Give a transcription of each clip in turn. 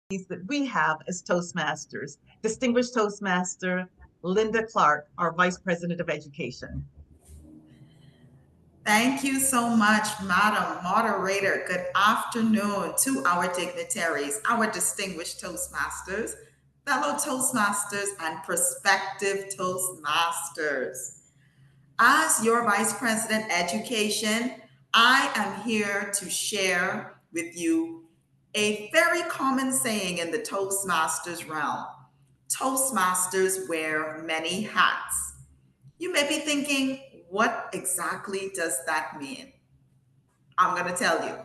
that we have as Toastmasters. Distinguished Toastmaster Linda Clark, our Vice President of Education. Thank you so much, Madam Moderator. Good afternoon to our dignitaries, our distinguished Toastmasters, fellow Toastmasters, and prospective Toastmasters. As your Vice President Education, I am here to share with you a very common saying in the Toastmasters realm. Toastmasters wear many hats. You may be thinking, what exactly does that mean? I'm going to tell you.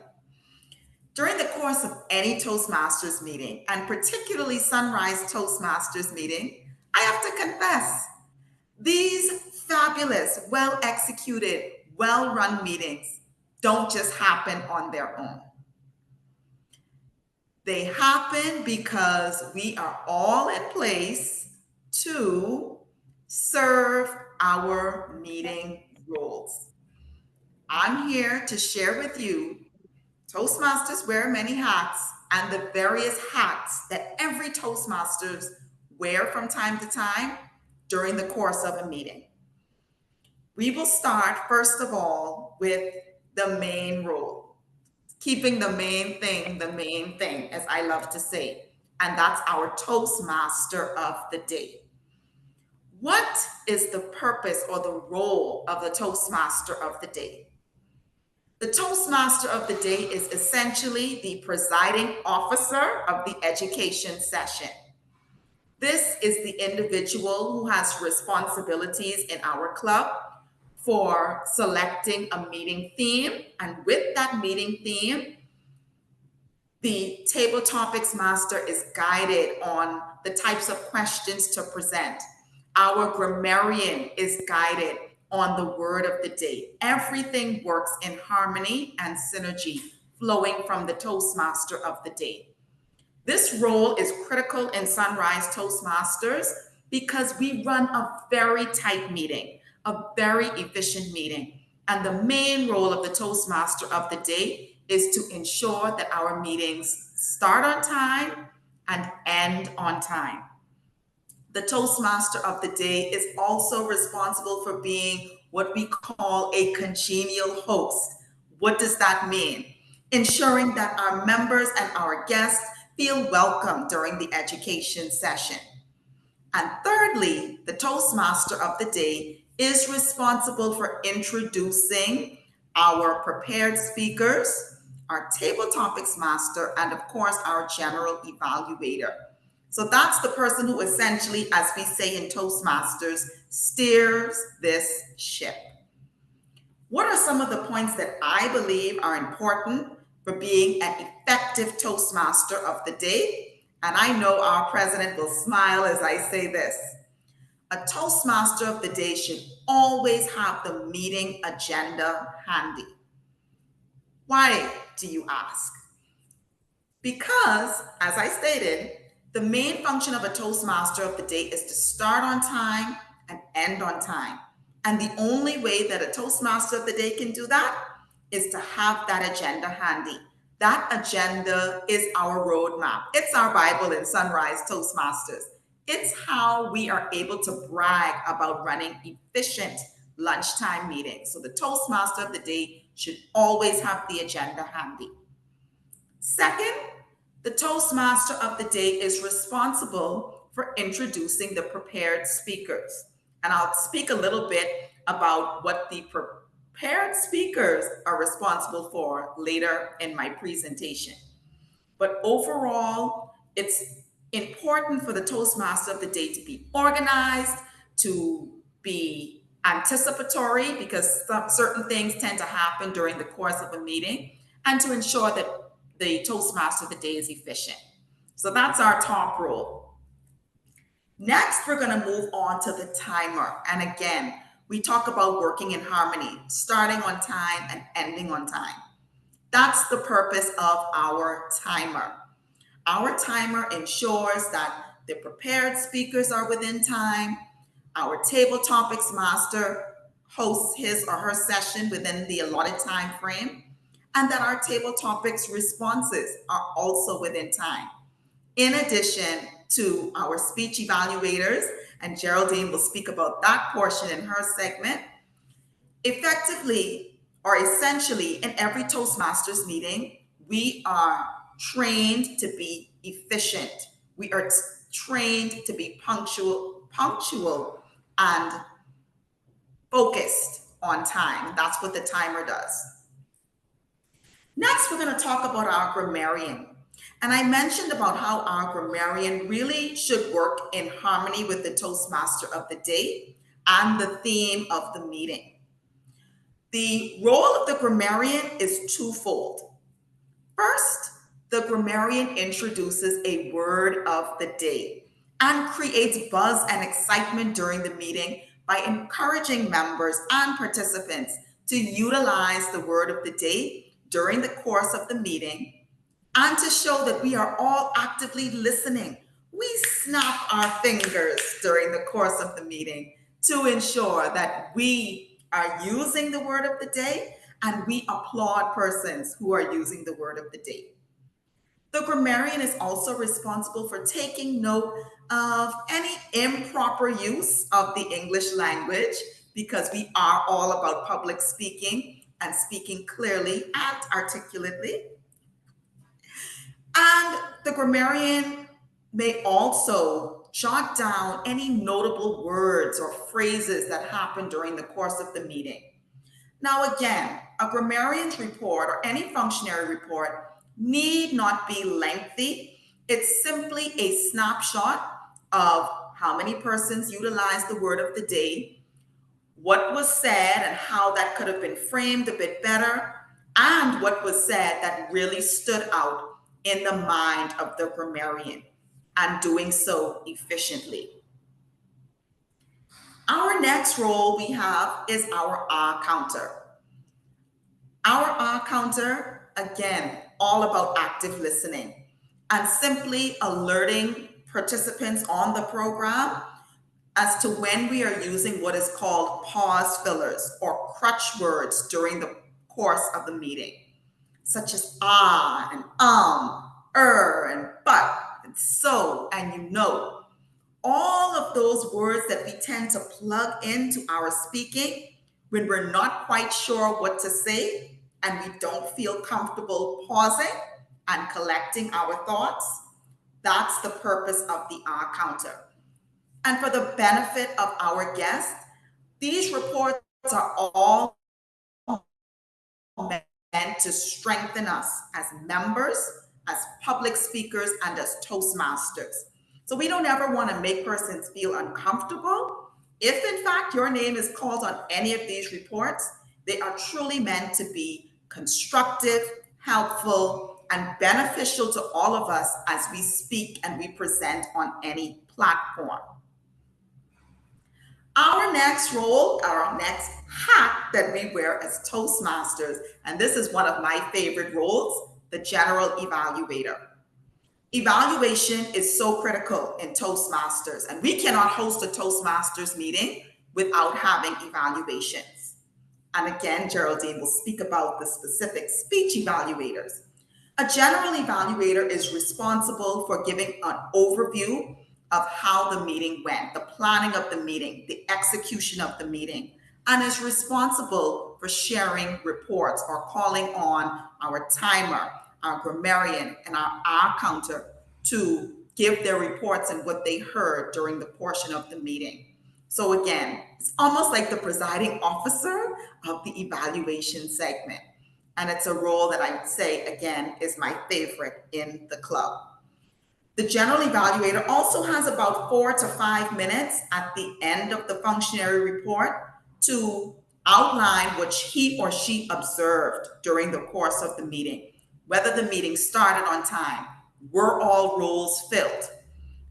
During the course of any Toastmasters meeting, and particularly Sunrise Toastmasters meeting, I have to confess, these fabulous, well executed, well run meetings don't just happen on their own. They happen because we are all in place to serve our meeting roles. I'm here to share with you Toastmasters wear many hats and the various hats that every Toastmasters wear from time to time during the course of a meeting. We will start, first of all, with the main role, keeping the main thing, as I love to say, and that's our Toastmaster of the day. What is the purpose or the role of the Toastmaster of the day? The Toastmaster of the day is essentially the presiding officer of the education session. This is the individual who has responsibilities in our club for selecting a meeting theme. And with that meeting theme, the table topics master is guided on the types of questions to present. Our grammarian is guided on the word of the day. Everything works in harmony and synergy flowing from the Toastmaster of the day. This role is critical in Sunrise Toastmasters because we run a very tight meeting, a very efficient meeting. And the main role of the Toastmaster of the day is to ensure that our meetings start on time and end on time. The Toastmaster of the day is also responsible for being what we call a congenial host. What does that mean? Ensuring that our members and our guests feel welcome during the education session. And thirdly, the Toastmaster of the day is responsible for introducing our prepared speakers, our table topics master, and of course, our general evaluator. So that's the person who essentially, as we say in Toastmasters, steers this ship. What are some of the points that I believe are important for being an effective Toastmaster of the day? And I know our president will smile as I say this. A Toastmaster of the day should always have the meeting agenda handy. Why, do you ask? Because, as I stated, the main function of a Toastmaster of the day is to start on time and end on time. And the only way that a Toastmaster of the day can do that is to have that agenda handy. That agenda is our roadmap. It's our Bible in Sunrise Toastmasters. It's how we are able to brag about running efficient lunchtime meetings. So the Toastmaster of the day should always have the agenda handy. Second, the Toastmaster of the day is responsible for introducing the prepared speakers. And I'll speak a little bit about what the prepared speakers are responsible for later in my presentation. But overall, it's important for the Toastmaster of the day to be organized, to be anticipatory, because certain things tend to happen during the course of a meeting, and to ensure that the Toastmaster of the day is efficient. So that's our top role. Next, we're going to move on to the timer. And again, we talk about working in harmony, starting on time and ending on time. That's the purpose of our timer. Our timer ensures that the prepared speakers are within time. Our table topics master hosts his or her session within the allotted time frame, and that our table topics responses are also within time. in addition to our speech evaluators, and Geraldine will speak about that portion in her segment. Effectively, or essentially, in every Toastmasters meeting, we are trained to be efficient. We are trained to be punctual and focused on time. That's what the timer does. Next, we're going to talk about our grammarian. And I mentioned about how our grammarian really should work in harmony with the Toastmaster of the day and the theme of the meeting. The role of the grammarian is twofold. First, the grammarian introduces a word of the day and creates buzz and excitement during the meeting by encouraging members and participants to utilize the word of the day during the course of the meeting and to show that we are all actively listening. We snap our fingers during the course of the meeting to ensure that we are using the word of the day, and we applaud persons who are using the word of the day. The grammarian is also responsible for taking note of any improper use of the English language, because we are all about public speaking and speaking clearly and articulately. And the grammarian may also jot down any notable words or phrases that happen during the course of the meeting. Now, again, a grammarian's report or any functionary report need not be lengthy. It's simply a snapshot of how many persons utilized the word of the day, what was said and how that could have been framed a bit better, and what was said that really stood out in the mind of the grammarian, and doing so efficiently. Our next role we have is our R counter. Our R counter, again, all about active listening and simply alerting participants on the program as to when we are using what is called pause fillers or crutch words during the course of the meeting, such as and and but, and so, and you know. All of those words that we tend to plug into our speaking when we're not quite sure what to say and we don't feel comfortable pausing and collecting our thoughts. That's the purpose of the R counter. And for the benefit of our guests, these reports are all meant to strengthen us as members, as public speakers, and as Toastmasters. So we don't ever want to make persons feel uncomfortable. If in fact your name is called on any of these reports, they are truly meant to be constructive, helpful, and beneficial to all of us as we speak and we present on any platform. Our next role, our next hat that we wear as Toastmasters, and this is one of my favorite roles, the general evaluator. Evaluation is so critical in Toastmasters, and we cannot host a Toastmasters meeting without having evaluations. And again, Geraldine will speak about the specific speech evaluators. A general evaluator is responsible for giving an overview of how the meeting went, the planning of the meeting, the execution of the meeting, and is responsible for sharing reports or calling on our timer, our grammarian, and our R counter to give their reports and what they heard during the portion of the meeting. So again, it's almost like the presiding officer of the evaluation segment. And it's a role that I say, again, is my favorite in the club. The general evaluator also has about 4 to 5 minutes at the end of the functionary report to outline what he or she observed during the course of the meeting, whether the meeting started on time, were all roles filled,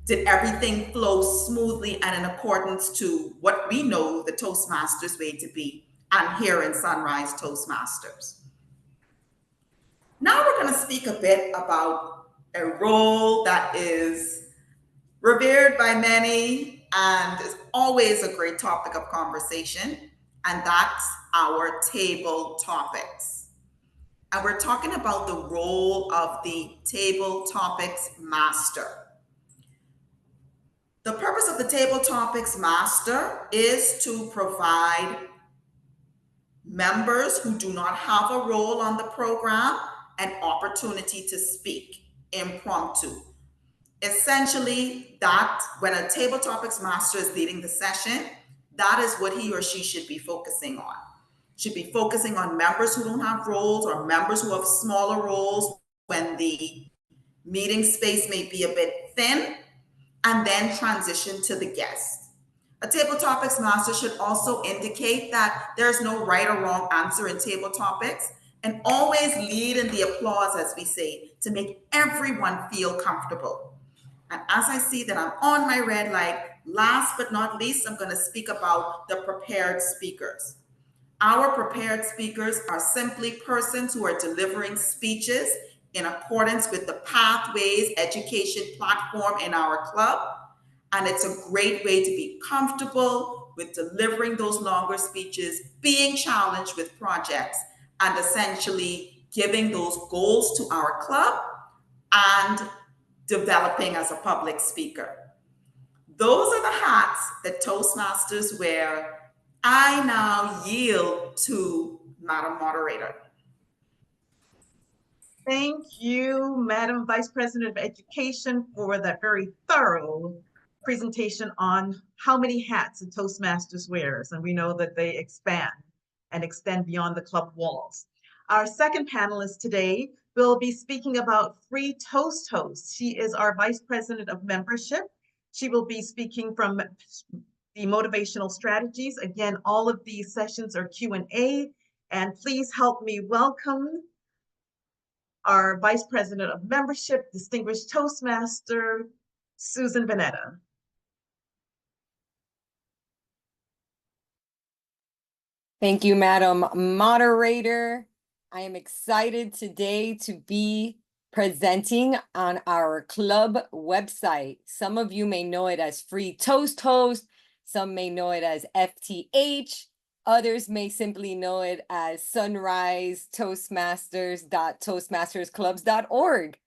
did everything flow smoothly and in accordance to what we know the Toastmasters way to be, and here in Sunrise Toastmasters. Now we're going to speak a bit about a role that is revered by many and is always a great topic of conversation, and that's our table topics. and we're talking about the role of the table topics master. The purpose of the table topics master is to provide members who do not have a role on the program an opportunity to speak impromptu. Essentially, that when a table topics master is leading the session, that is what he or she should be focusing on. Should be focusing on members who don't have roles or members who have smaller roles when the meeting space may be a bit thin, and then transition to the guest. A table topics master should also indicate that there's no right or wrong answer in table topics, and always lead in the applause, as we say, to make everyone feel comfortable. And as I see that I'm on my red light, last but not least, I'm going to speak about the prepared speakers. Our prepared speakers are simply persons who are delivering speeches in accordance with the Pathways education platform in our club. And it's a great way to be comfortable with delivering those longer speeches, being challenged with projects, and essentially giving those goals to our club and developing as a public speaker. Those are the hats that Toastmasters wear. I now yield to Madam Moderator. Thank you, Madam Vice President of Education, for that very thorough presentation on how many hats a Toastmasters wears. And we know that they expand and extend beyond the club walls. Our second panelist today will be speaking about Free Toast Host. She is our Vice President of Membership. She will be speaking from the motivational strategies. Again, all of these sessions are Q&A, and please help me welcome our Vice President of Membership, Distinguished Toastmaster, Susan Veneta. Thank you, Madam Moderator. I am excited today to be presenting on our club website. Some of you may know it as Free Toast Host. Some may know it as FTH. Others may simply know it as Sunrise Toastmasters.toastmastersclubs.org.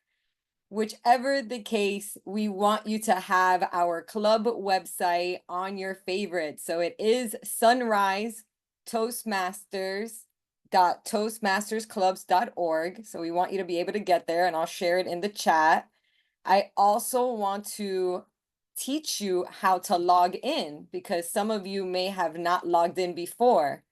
Whichever the case, we want you to have our club website on your favorite. So it is Sunrise Toastmasters.toastmastersclubs.org. So we want you to be able to get there, and I'll share it in the chat. I also want to teach you how to log in, because some of you may have not logged in before.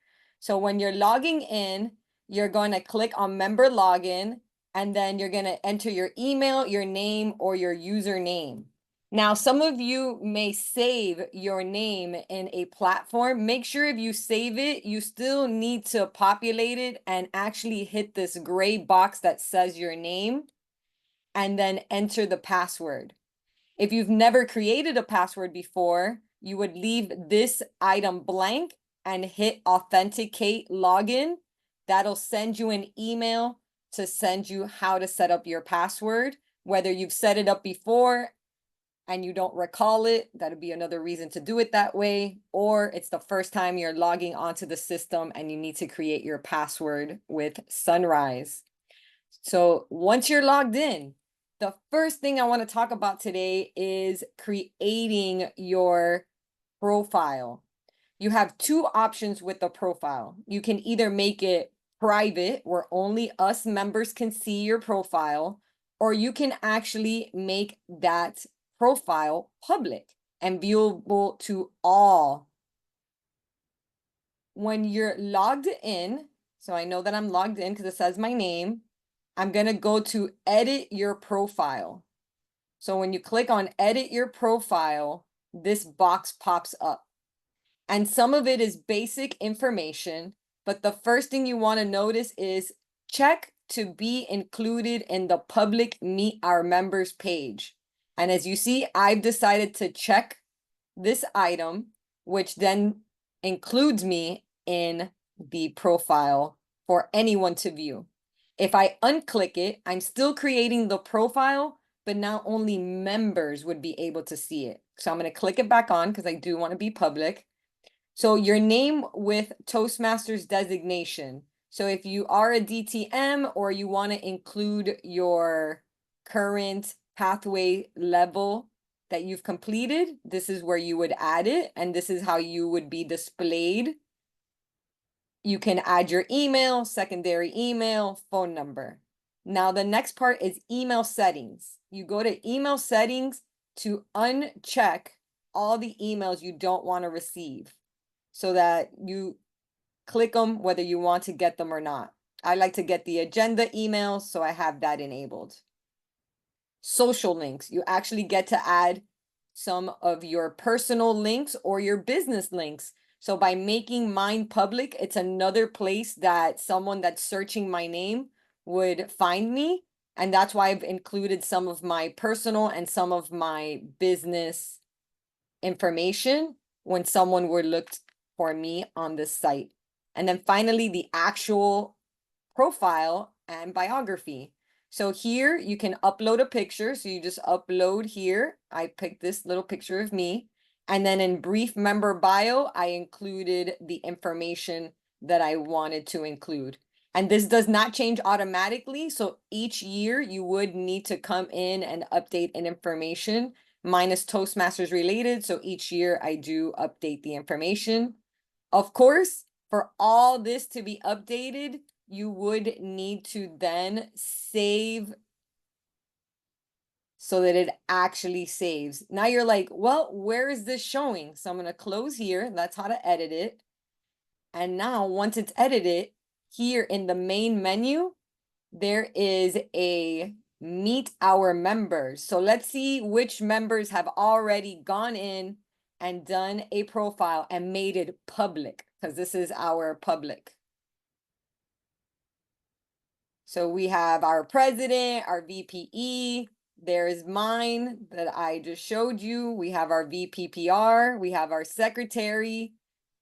So when you're logging in, you're going to click on member login, and then you're going to enter your email, your name, or your username. Now, some of you may save your name in a platform. Make sure if you save it, you still need to populate it and actually hit this gray box that says your name and then enter the password. If you've never created a password before, you would leave this item blank and hit authenticate login. That'll send you an email to send you how to set up your password. Whether you've set it up before and you don't recall it, that'd be another reason to do it that way. Or it's the first time you're logging onto the system and you need to create your password with Sunrise. So once you're logged in, the first thing I want to talk about today is creating your profile. You have two options with the profile. You can either make it private, where only us members can see your profile, or you can actually make that profile public and viewable to all. When you're logged in, so I know that I'm logged in because it says my name, I'm going to go to edit your profile. So when you click on edit your profile, this box pops up. And some of it is basic information, but the first thing you want to notice is check to be included in the public Meet Our Members page. And as you see, I've decided to check this item, which then includes me in the profile for anyone to view. If I unclick it, I'm still creating the profile, but now only members would be able to see it. So I'm going to click it back on because I do want to be public. So your name with Toastmasters designation. So if you are a DTM or you want to include your current pathway level that you've completed, this is where you would add it, and this is how you would be displayed. You can add your email, secondary email, phone number. Now the next part is email settings. You go to email settings to uncheck all the emails you don't want to receive so that you click them whether you want to get them or not. I like to get the agenda emails, so I have that enabled. Social links. You actually get to add some of your personal links or your business links. So by making mine public, it's another place that someone that's searching my name would find me. And that's why I've included some of my personal and some of my business information when someone would look for me on this site. And then finally, the actual profile and biography. So here you can upload a picture. So you just upload here. I picked this little picture of me. And then in brief member bio, I included the information that I wanted to include. And this does not change automatically. So each year you would need to come in and update an information. Mine is Toastmasters related. So each year I do update the information. Of course, for all this to be updated, you would need to then save so that it actually saves. Now you're like, well, where is this showing? So I'm going to close here. That's how to edit it. And now once it's edited, here in the main menu, there is a meet our members. So let's see which members have already gone in and done a profile and made it public, because this is our public. So we have our president, our VPE, there's mine that I just showed you. We have our VPPR, we have our secretary,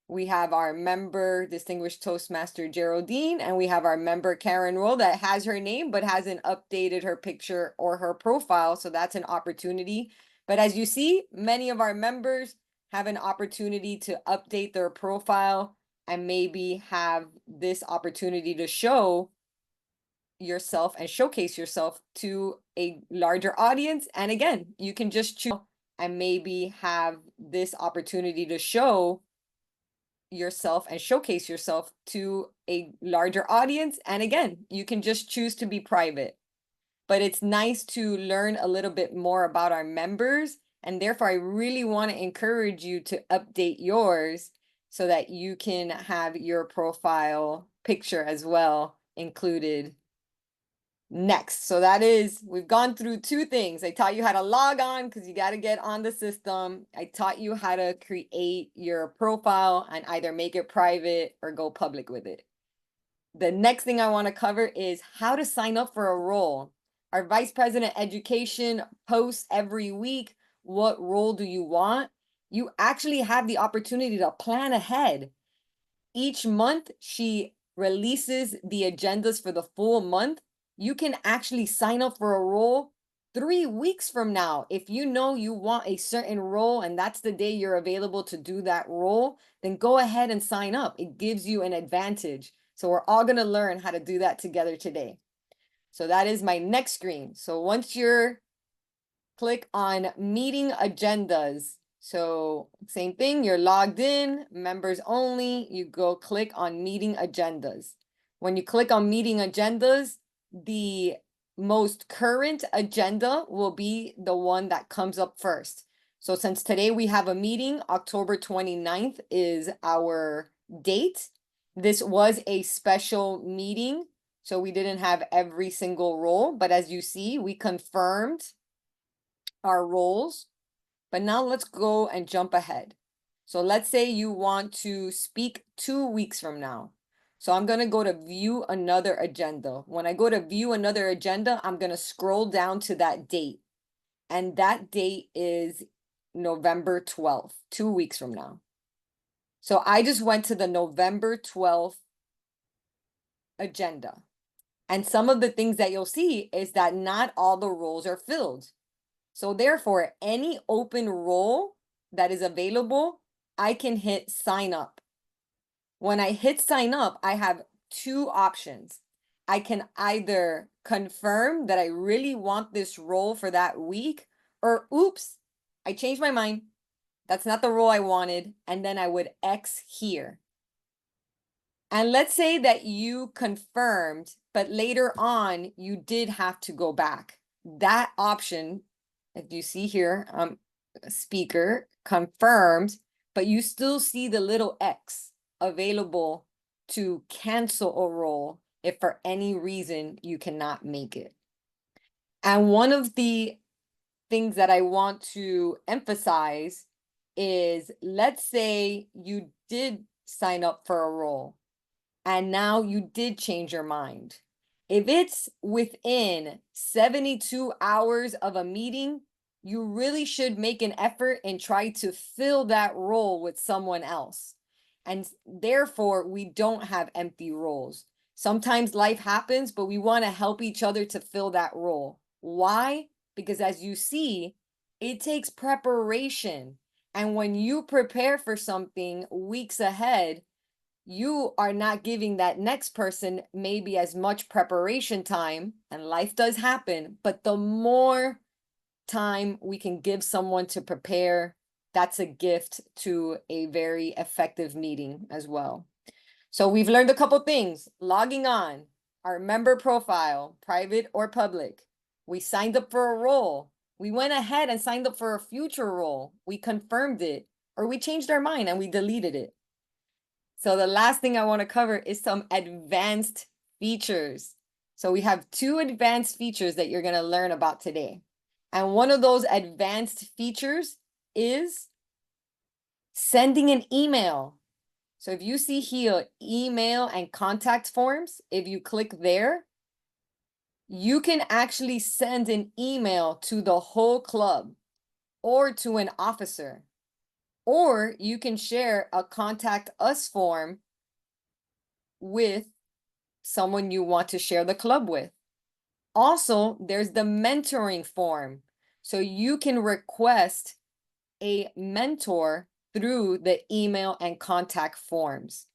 we have our member, Distinguished Toastmaster Geraldine, and we have our member Karen Roll that has her name but hasn't updated her picture or her profile. So that's an opportunity. But as you see, many of our members have an opportunity to update their profile and maybe have this opportunity to show yourself and showcase yourself to a larger audience. And again, you can just choose and maybe have this opportunity to show yourself and showcase yourself to a larger audience. And again, you can just choose to be private. But it's nice to learn a little bit more about our members. And therefore, I really want to encourage you to update yours so that you can have your profile picture as well included next. So that is, we've gone through two things. I taught you how to log on because you got to get on the system. I taught you how to create your profile and either make it private or go public with it. The next thing I want to cover is how to sign up for a role. Our Vice President Education posts every week, what role do you want? You actually have the opportunity to plan ahead. Each month, she releases the agendas for the full month. You can actually sign up for a role 3 weeks from now. If you know you want a certain role and that's the day you're available to do that role, then go ahead and sign up. It gives you an advantage. So we're all going to learn how to do that together today. So that is my next screen. So once you're click on meeting agendas. So same thing, you're logged in, members only, you go click on meeting agendas. When you click on meeting agendas, the most current agenda will be the one that comes up first. So since today we have a meeting, October 29th is our date. This was a special meeting, so we didn't have every single role, but as you see, we confirmed our roles. But now let's go and jump ahead. So let's say you want to speak 2 weeks from now. So I'm going to go to view another agenda. When I go to view another agenda, I'm going to scroll down to that date. And that date is November 12th, 2 weeks from now. So I just went to the November 12th agenda. And some of the things that you'll see is that not all the roles are filled. So therefore, any open role that is available, I can hit sign up. When I hit sign up, I have two options. I can either confirm that I really want this role for that week, or oops, I changed my mind. That's not the role I wanted. And then I would X here. And let's say that you confirmed, but later on you did have to go back. That option, if you see here, speaker confirmed, but you still see the little X available to cancel a role if for any reason you cannot make it. And one of the things that I want to emphasize is, let's say you did sign up for a role and now you did change your mind. If it's within 72 hours of a meeting, you really should make an effort and try to fill that role with someone else. And therefore, we don't have empty roles. Sometimes life happens, but we want to help each other to fill that role. Why? Because as you see, it takes preparation. And when you prepare for something weeks ahead, you are not giving that next person maybe as much preparation time, and life does happen, but the more time we can give someone to prepare, that's a gift to a very effective meeting as well. So we've learned a couple things: logging on, our member profile, private or public. We signed up for a role. We went ahead and signed up for a future role. We confirmed it, or we changed our mind and we deleted it. So the last thing I want to cover is some advanced features. So we have 2 advanced features that you're going to learn about today. And one of those advanced features is sending an email. So if you see here, email and contact forms, if you click there, you can actually send an email to the whole club or to an officer. Or you can share a contact us form with someone you want to share the club with. Also, there's the mentoring form. So you can request a mentor through the email and contact forms.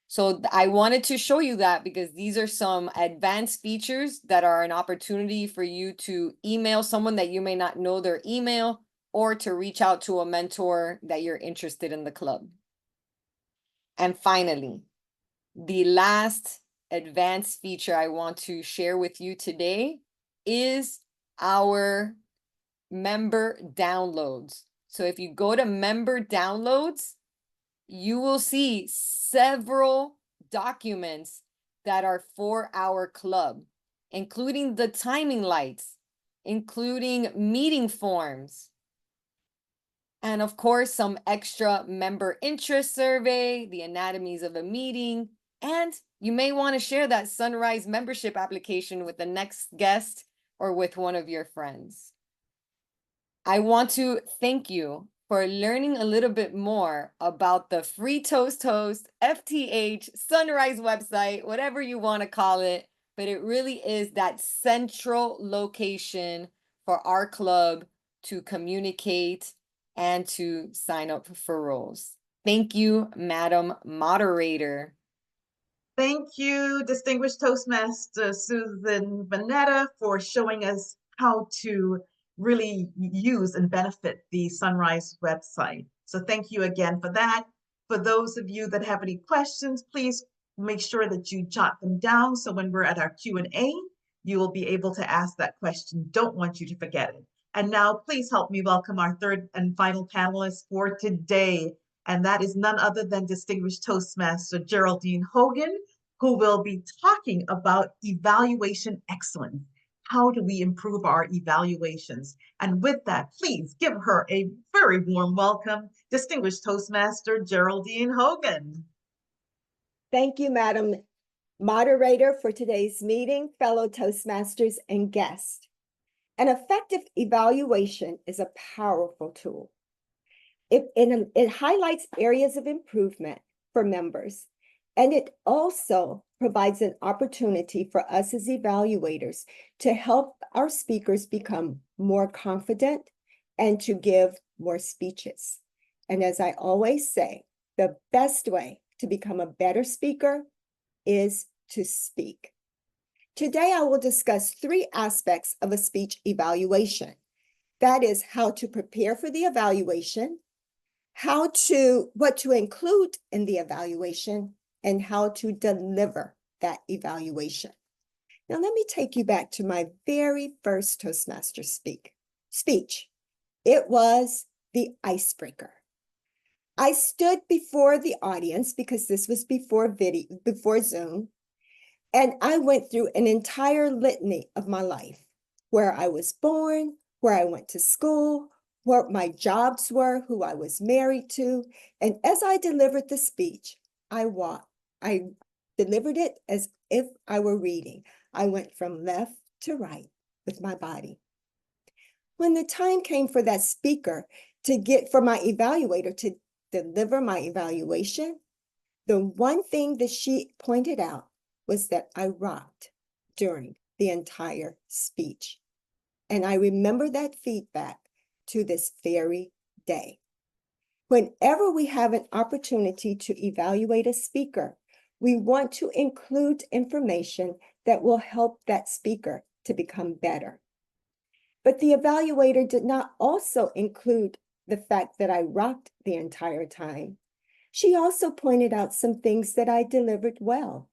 So I wanted to show you that because these are some advanced features that are an opportunity for you to email someone that you may not know their email, or to reach out to a mentor that you're interested in the club. And finally, the last advanced feature I want to share with you today is our member downloads. So if you go to member downloads, you will see several documents that are for our club, including the timing lights, including meeting forms, and of course, some extra member interest survey, the anatomies of a meeting, and you may want to share that Sunrise membership application with the next guest or with one of your friends. I want to thank you for learning a little bit more about the Free Toast Host FTH Sunrise website, whatever you want to call it, but it really is that central location for our club to communicate and to sign up for roles. Thank you, Madam Moderator. Thank you, distinguished Toastmaster Susan Vanetta, for showing us how to really use and benefit the Sunrise website. So thank you again for that. For those of you that have any questions, please make sure that you jot them down. So when we're at our Q&A, you will be able to ask that question. Don't want you to forget it. And now please help me welcome our third and final panelist for today. And that is none other than distinguished Toastmaster Geraldine Hogan, who will be talking about evaluation excellence. How do we improve our evaluations? And with that, please give her a very warm welcome, distinguished Toastmaster Geraldine Hogan. Thank you, Madam Moderator, for today's meeting, fellow Toastmasters and guests. An effective evaluation is a powerful tool. It highlights areas of improvement for members, and it also provides an opportunity for us as evaluators to help our speakers become more confident and to give more speeches. And as I always say, the best way to become a better speaker is to speak. Today, I will discuss 3 aspects of a speech evaluation. That is how to prepare for the evaluation, what to include in the evaluation, and how to deliver that evaluation. Now, let me take you back to my very first Toastmasters speech. It was the icebreaker. I stood before the audience because this was before Zoom, and I went through an entire litany of my life, where I was born, where I went to school, what my jobs were, who I was married to. And as I delivered the speech, I delivered it as if I were reading. I went from left to right with my body. When the time came for that speaker for my evaluator to deliver my evaluation, the one thing that she pointed out was that I rocked during the entire speech. And I remember that feedback to this very day. Whenever we have an opportunity to evaluate a speaker, we want to include information that will help that speaker to become better. But the evaluator did not also include the fact that I rocked the entire time. She also pointed out some things that I delivered well.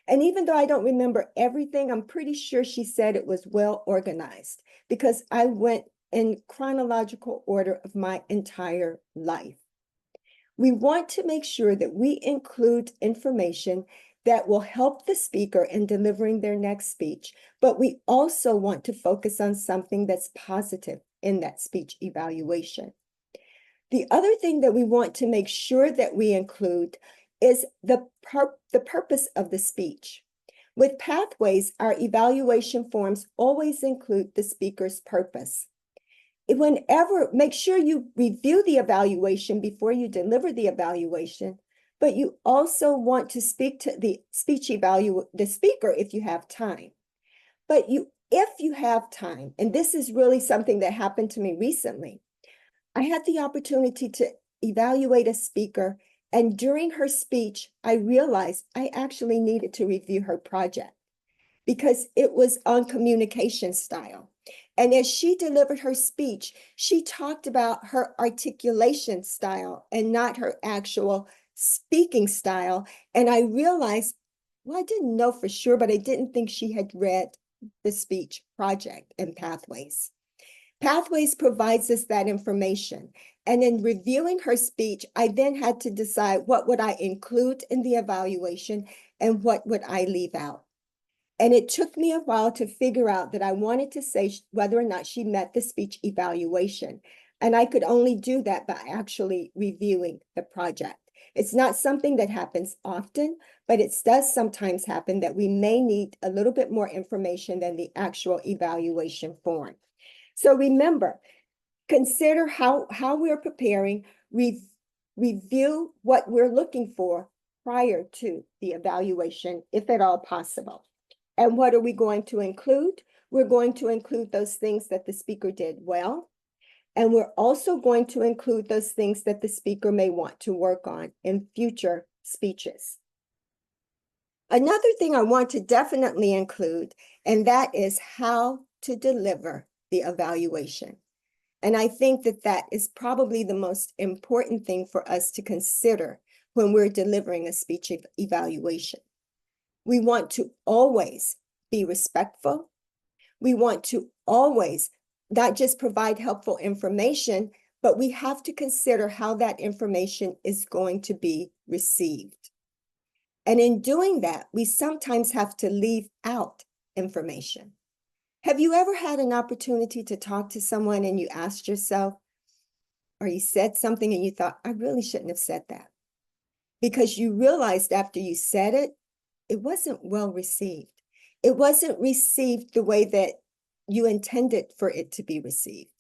And even though I don't remember everything, I'm pretty sure she said it was well organized because I went in chronological order of my entire life. We want to make sure that we include information that will help the speaker in delivering their next speech, but we also want to focus on something that's positive in that speech evaluation. The other thing that we want to make sure that we include is the purpose of the speech. With Pathways, our evaluation forms always include the speaker's purpose. Make sure you review the evaluation before you deliver the evaluation, but you also want to speak to the speaker if you have time. But if you have time, and this is really something that happened to me recently, I had the opportunity to evaluate a speaker, and during her speech, I realized I actually needed to review her project because it was on communication style. And as she delivered her speech, she talked about her articulation style and not her actual speaking style. And I realized, well, I didn't know for sure, but I didn't think she had read the speech project in Pathways. Pathways provides us that information. And in reviewing her speech, I then had to decide what would I include in the evaluation and what would I leave out. And it took me a while to figure out that I wanted to say whether or not she met the speech evaluation. And I could only do that by actually reviewing the project. It's not something that happens often, but it does sometimes happen that we may need a little bit more information than the actual evaluation form. So remember, consider how we're preparing, review what we're looking for prior to the evaluation, if at all possible. And what are we going to include? We're going to include those things that the speaker did well. And we're also going to include those things that the speaker may want to work on in future speeches. Another thing I want to definitely include, and that is how to deliver the evaluation. And I think that that is probably the most important thing for us to consider when we're delivering a speech evaluation. We want to always be respectful. We want to always not just provide helpful information, but we have to consider how that information is going to be received. And in doing that, we sometimes have to leave out information. Have you ever had an opportunity to talk to someone and you asked yourself, or you said something and you thought, I really shouldn't have said that? Because you realized after you said it, it wasn't well received. It wasn't received the way that you intended for it to be received.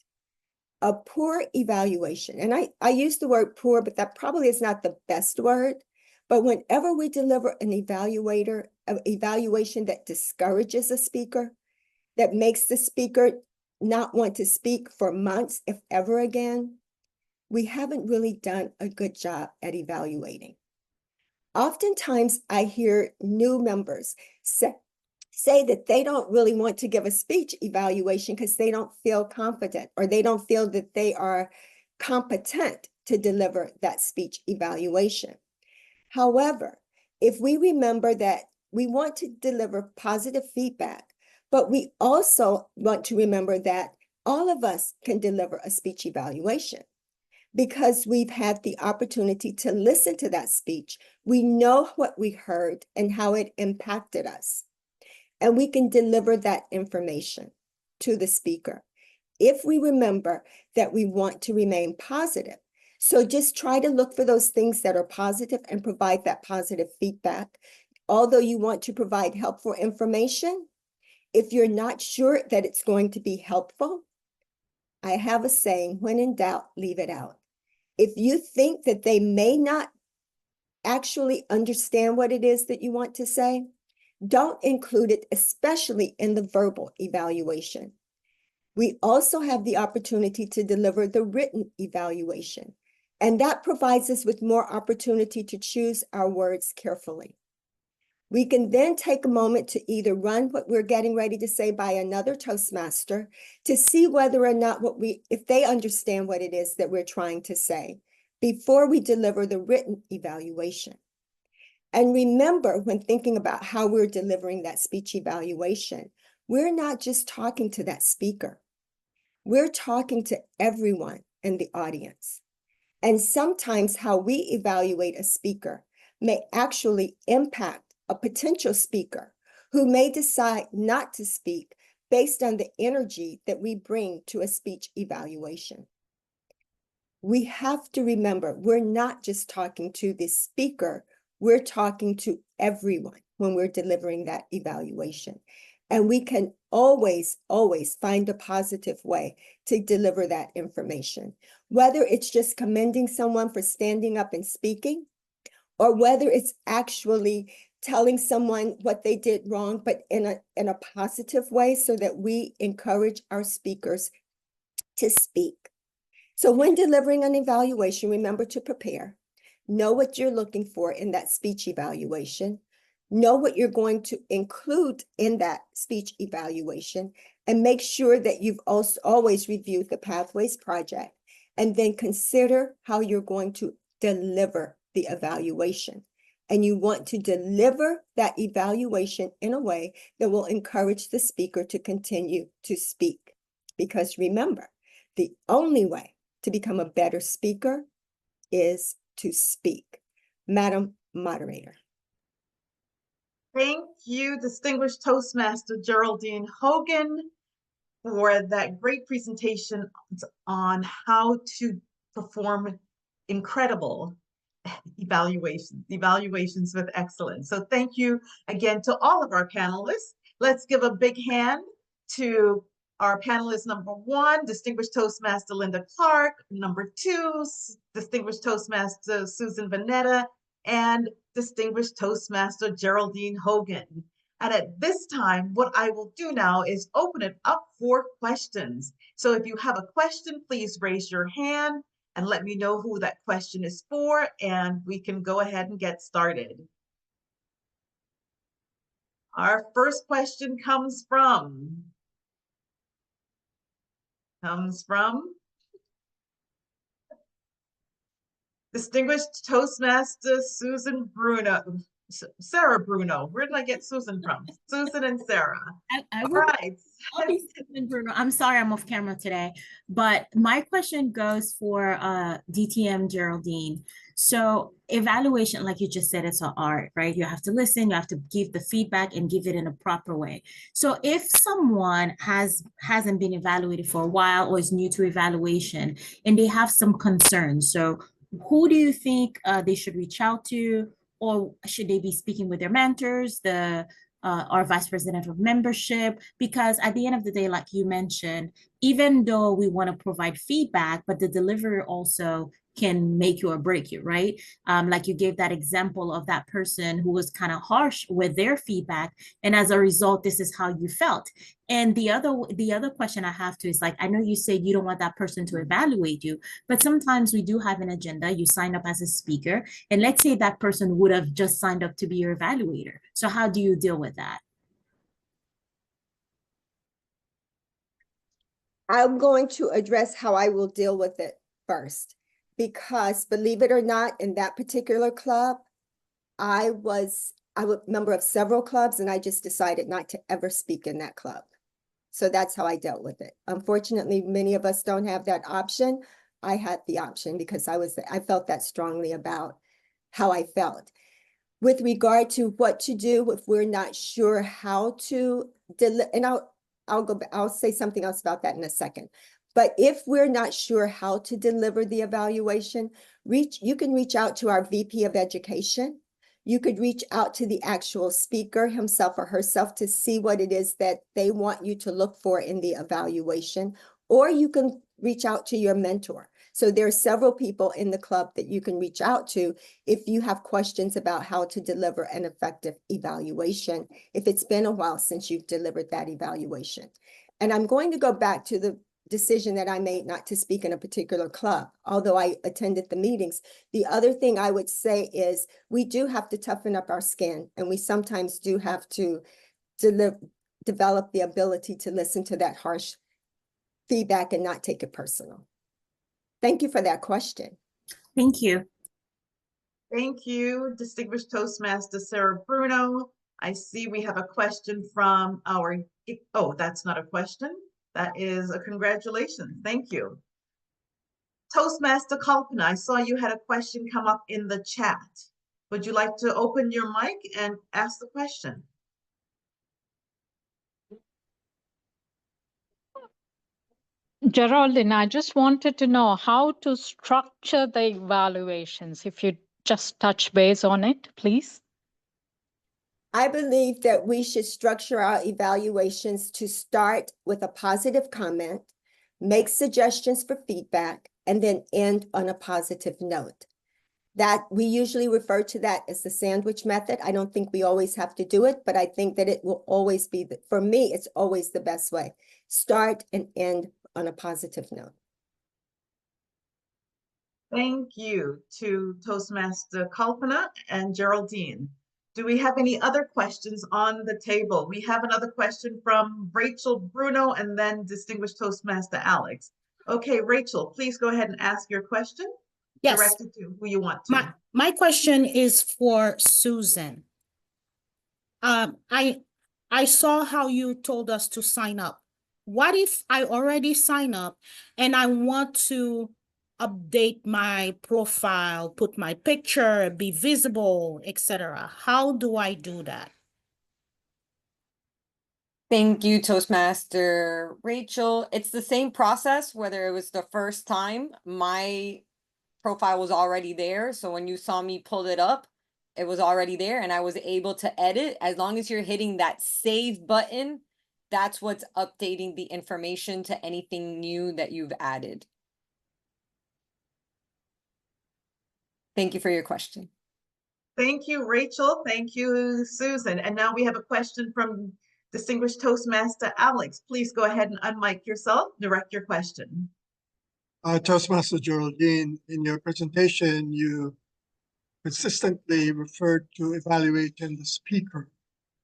A poor evaluation, and I use the word poor, but that probably is not the best word. But whenever we deliver an evaluation that discourages a speaker, that makes the speaker not want to speak for months, if ever again, we haven't really done a good job at evaluating. Oftentimes I hear new members say that they don't really want to give a speech evaluation because they don't feel confident or they don't feel that they are competent to deliver that speech evaluation. However, if we remember that we want to deliver positive feedback, but we also want to remember that all of us can deliver a speech evaluation because we've had the opportunity to listen to that speech. We know what we heard and how it impacted us. And we can deliver that information to the speaker if we remember that we want to remain positive. So just try to look for those things that are positive and provide that positive feedback. Although you want to provide helpful information, if you're not sure that it's going to be helpful, I have a saying, when in doubt, leave it out. If you think that they may not actually understand what it is that you want to say, don't include it, especially in the verbal evaluation. We also have the opportunity to deliver the written evaluation, and that provides us with more opportunity to choose our words carefully. We can then take a moment to either run what we're getting ready to say by another Toastmaster to see whether or not if they understand what it is that we're trying to say before we deliver the written evaluation. And remember, when thinking about how we're delivering that speech evaluation, we're not just talking to that speaker. We're talking to everyone in the audience. And sometimes how we evaluate a speaker may actually impact a potential speaker who may decide not to speak based on the energy that we bring to a speech evaluation. We have to remember, we're not just talking to the speaker, we're talking to everyone when we're delivering that evaluation. And we can always find a positive way to deliver that information, whether it's just commending someone for standing up and speaking, or whether it's actually telling someone what they did wrong, but in a positive way so that we encourage our speakers to speak. So when delivering an evaluation, remember to prepare. Know what you're looking for in that speech evaluation. Know what you're going to include in that speech evaluation, and make sure that you've also always reviewed the Pathways Project, and then consider how you're going to deliver the evaluation. And you want to deliver that evaluation in a way that will encourage the speaker to continue to speak. Because remember, the only way to become a better speaker is to speak. Madam Moderator. Thank you, distinguished Toastmaster Geraldine Hogan, for that great presentation on how to perform incredible evaluations with excellence. So thank you again to all of our panelists. Let's give a big hand to our panelist number one, distinguished Toastmaster Linda Clark, number two, distinguished Toastmaster Susan Vanetta, and distinguished Toastmaster Geraldine Hogan. And at this time, what I will do now is open it up for questions. So if you have a question, please raise your hand and let me know who that question is for, and we can go ahead and get started. Our first question comes from distinguished Toastmaster Sarah Bruno. Where did I get Susan from? Susan and Sarah. I'll Right. be Susan Bruno. I'm sorry I'm off camera today, but my question goes for DTM Geraldine. So evaluation, like you just said, it's an art, right? You have to listen, you have to give the feedback and give it in a proper way. So if someone hasn't been evaluated for a while or is new to evaluation and they have some concerns, so who do you think they should reach out to? Or should they be speaking with their mentors, our vice president of membership? Because at the end of the day, like you mentioned, even though we want to provide feedback, but the delivery also can make you or break you, right? Like you gave that example of that person who was kind of harsh with their feedback, and as a result, this is how you felt. And the other question I have to is, like, I know you said you don't want that person to evaluate you, but sometimes we do have an agenda. You sign up as a speaker, and let's say that person would have just signed up to be your evaluator. So how do you deal with that? I'm going to address how I will deal with it first, because believe it or not, in that particular club, I was a member of several clubs, and I just decided not to ever speak in that club. So that's how I dealt with it. Unfortunately, many of us don't have that option. I had the option because I felt that strongly about how I felt. With regard to what to do if we're not sure how to deliver, and I'll say something else about that in a second. But if we're not sure how to deliver the evaluation, you can reach out to our VP of Education. You could reach out to the actual speaker himself or herself to see what it is that they want you to look for in the evaluation, or you can reach out to your mentor. So there are several people in the club that you can reach out to if you have questions about how to deliver an effective evaluation, if it's been a while since you've delivered that evaluation. And I'm going to go back to the decision that I made not to speak in a particular club, although I attended the meetings. The other thing I would say is we do have to toughen up our skin, and we sometimes do have to develop the ability to listen to that harsh feedback and not take it personal. Thank you for that question. Thank you. Thank you, Distinguished Toastmaster Sarah Bruno. I see we have a question from oh, that's not a question. That is a congratulations. Thank you. Toastmaster Kalpana, I saw you had a question come up in the chat. Would you like to open your mic and ask the question? Geraldine, I just wanted to know how to structure the evaluations. If you just touch base on it, please. I believe that we should structure our evaluations to start with a positive comment, make suggestions for feedback, and then end on a positive note. That we usually refer to that as the sandwich method. I don't think we always have to do it, but I think that it will always be, for me, it's always the best way. Start and end on a positive note. Thank you to Toastmaster Kalpana and Geraldine. Do we have any other questions on the table? We have another question from Rachel Bruno and then Distinguished Toastmaster Alex. Okay, Rachel, please go ahead and ask your question. Yes. Directed to who you want to. My question is for Susan. I saw how you told us to sign up. What if I already sign up and I want to update my profile, put my picture, be visible, etc.? How do I do that? Thank you, Toastmaster Rachel. It's the same process, whether it was the first time. My profile was already there. So when you saw me pull it up, it was already there and I was able to edit. As long as you're hitting that save button, that's what's updating the information to anything new that you've added. Thank you for your question. Thank you, Rachel. Thank you, Susan. And now we have a question from Distinguished Toastmaster Alex. Please go ahead and unmic yourself, direct your question. Toastmaster Geraldine, in your presentation, you consistently referred to evaluating the speaker.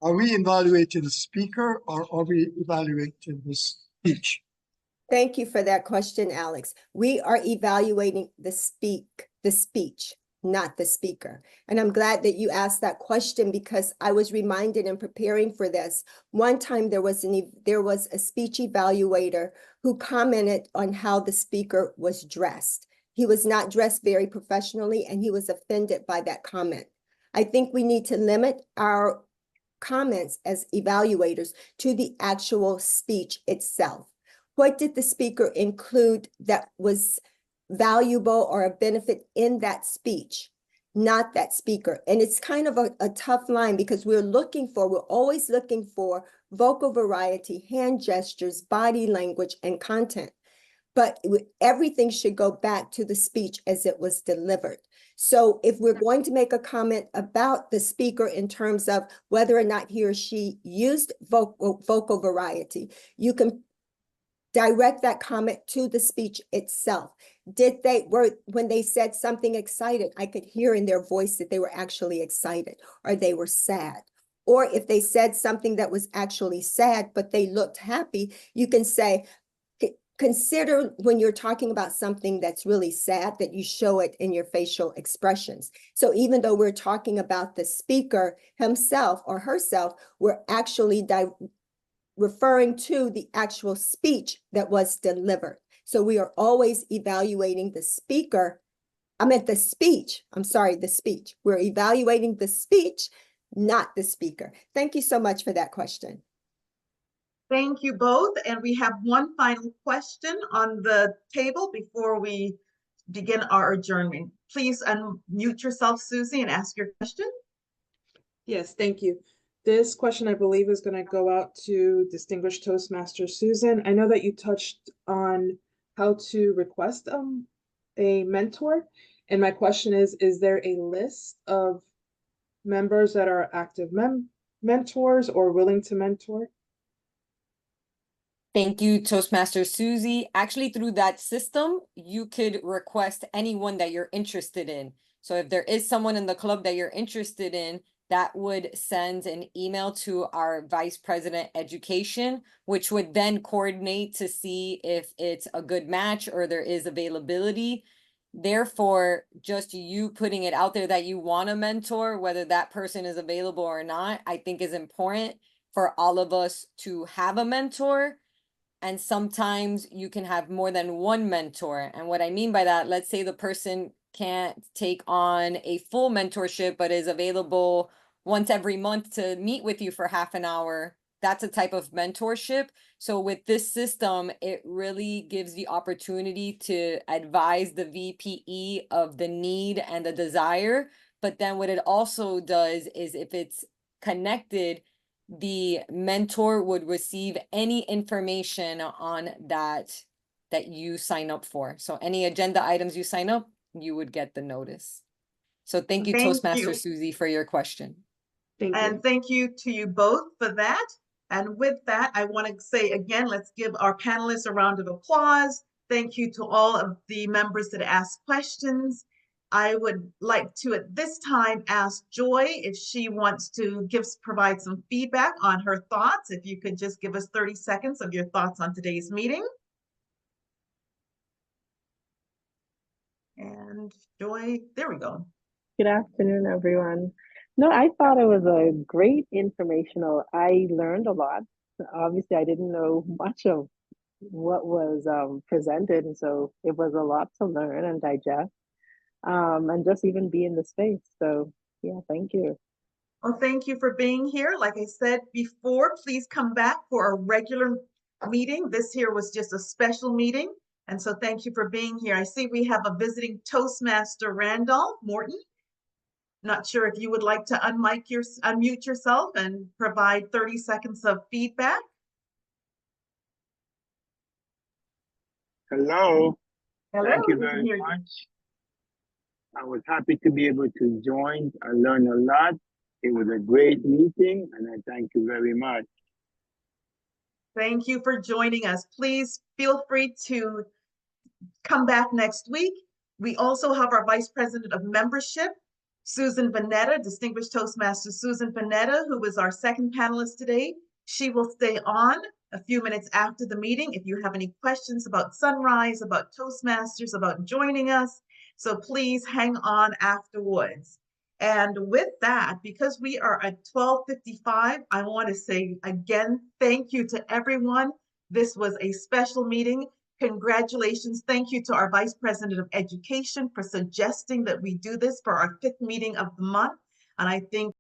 Are we evaluating the speaker or are we evaluating the speech? Thank you for that question, Alex. We are evaluating the speech, not the speaker. And I'm glad that you asked that question because I was reminded in preparing for this. One time there was a speech evaluator who commented on how the speaker was dressed. He was not dressed very professionally and he was offended by that comment. I think we need to limit our comments as evaluators to the actual speech itself. What did the speaker include that was valuable or a benefit in that speech, not that speaker? And it's kind of a tough line because we're always looking for vocal variety, hand gestures, body language, and content. but everything should go back to the speech as it was delivered. So if we're going to make a comment about the speaker in terms of whether or not he or she used vocal variety, you can direct that comment to the speech itself. When they said something excited, I could hear in their voice that they were actually excited or they were sad. Or if they said something that was actually sad, but they looked happy, you can say, consider when you're talking about something that's really sad that you show it in your facial expressions. So even though we're talking about the speaker himself or herself, we're actually referring to the actual speech that was delivered. So we are always evaluating the speaker. The speech. I'm sorry, the speech. We're evaluating the speech, not the speaker. Thank you so much for that question. Thank you both. And we have one final question on the table before we begin our adjournment. Please unmute yourself, Susie, and ask your question. Yes, thank you. This question, I believe, is going to go out to distinguished Toastmaster Susan. I know that you touched on how to request a mentor. And my question is there a list of members that are active mentors or willing to mentor? Thank you, Toastmaster Susie. Actually, through that system, you could request anyone that you're interested in. So if there is someone in the club that you're interested in, that would send an email to our Vice President Education, which would then coordinate to see if it's a good match or there is availability. Therefore, just you putting it out there that you want a mentor, whether that person is available or not, I think is important for all of us to have a mentor. And sometimes you can have more than one mentor. And what I mean by that, let's say the person can't take on a full mentorship, but is available once every month to meet with you for half an hour. That's a type of mentorship. So with this system, it really gives the opportunity to advise the VPE of the need and the desire. But then what it also does is if it's connected, the mentor would receive any information on that you sign up for. So any agenda items you sign up, you would get the notice. So thank you, Thank Toastmaster you. Susie, for your question. Thank And you. thank you to you both for that. And with that, I want to say again, let's give our panelists a round of applause. Thank you to all of the members that asked questions. I would like to at this time ask Joy if she wants to provide some feedback on her thoughts. If you could just give us 30 seconds of your thoughts on today's meeting. And Joy, there we go. Good afternoon, everyone. No, I thought it was a great informational. I learned a lot. Obviously, I didn't know much of what was presented, and so it was a lot to learn and digest, and just even be in the space. So, yeah, thank you. Well, thank you for being here. Like I said before, please come back for a regular meeting. This here was just a special meeting. And so thank you for being here. I see we have a visiting Toastmaster, Randolph Morton. Not sure if you would like to unmute yourself and provide 30 seconds of feedback. Hello. Hello, Thank you we can very hear you. much. I was happy to be able to join. I learned a lot. It was a great meeting, and I thank you very much. Thank you for joining us. Please feel free to come back next week. We also have our Vice President of Membership, Susan Vanetta, Distinguished Toastmaster Susan Vanetta, who was our second panelist today. She will stay on a few minutes after the meeting if you have any questions about Sunrise, about Toastmasters, about joining us. So please hang on afterwards. And with that, because we are at 12:55, I want to say again, thank you to everyone. This was a special meeting. Congratulations. Thank you to our Vice President of Education for suggesting that we do this for our 5th meeting of the month. And I think